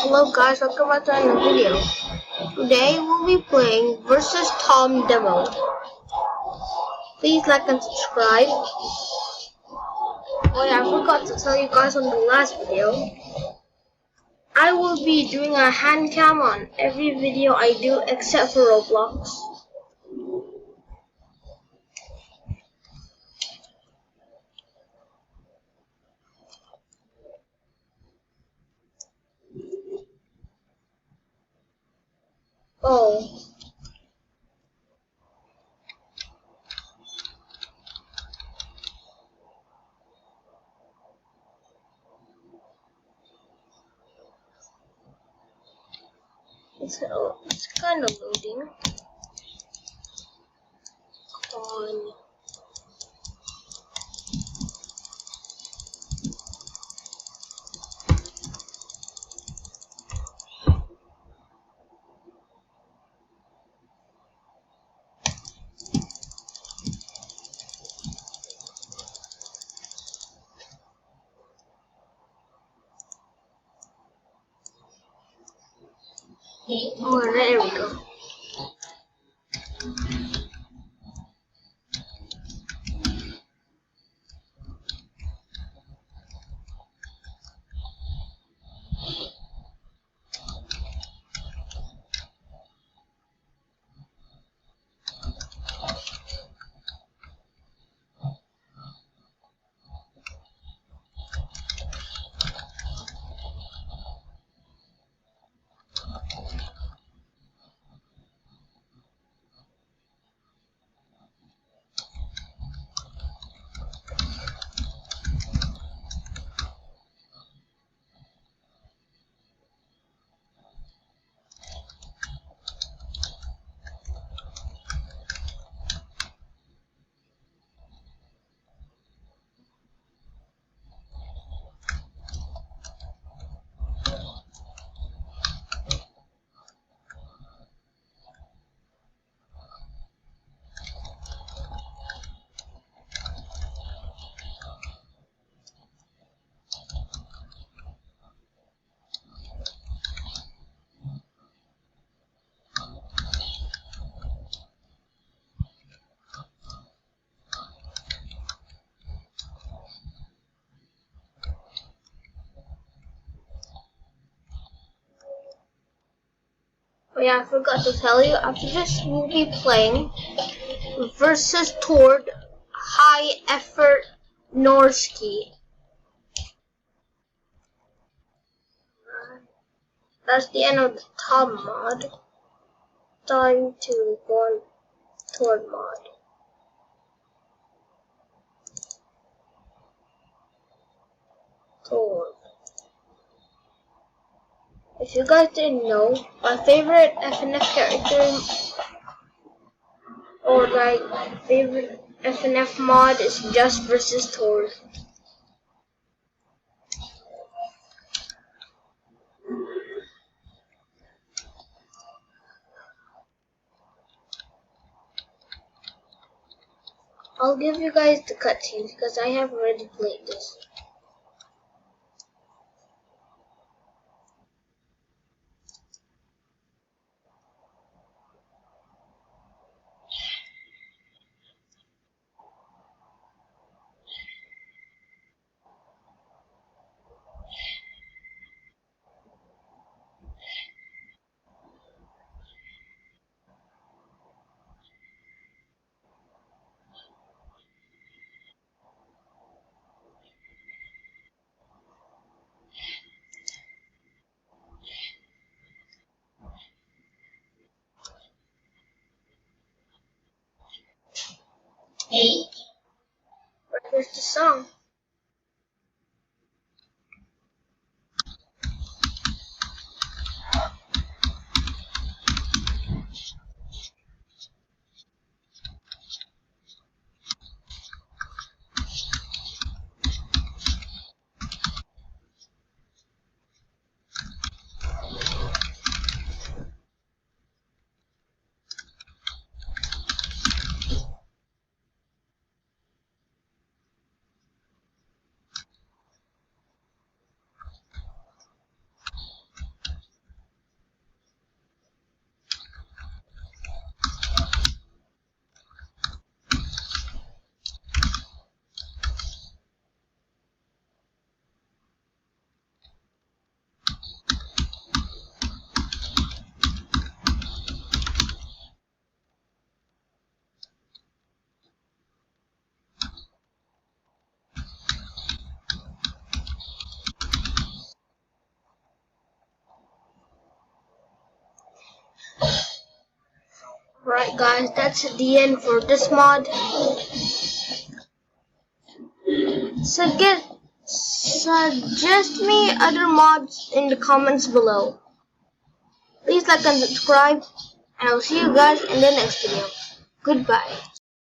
Hello guys, welcome back to another video. Today we'll be playing versus Tom demo. Please like and subscribe. Oh yeah, I forgot to tell you guys on the last video. I will be doing a hand cam on every video I do except for Roblox. Oh. It's kind of loading. On. Oh, there we go. Oh yeah, I forgot to tell you, after this we'll be playing versus toward high effort Norski. That's the end of the top mod. Time to go on toward mod. Toward. If you guys didn't know, my favorite FNF character or like favorite FNF mod is just versus Tor. I'll give you guys the cutscenes because I have already played this. Hey. Here's the song. Alright guys, that's the end for this mod. Suggest me other mods in the comments below. Please like and subscribe, and I'll see you guys in the next video. Goodbye.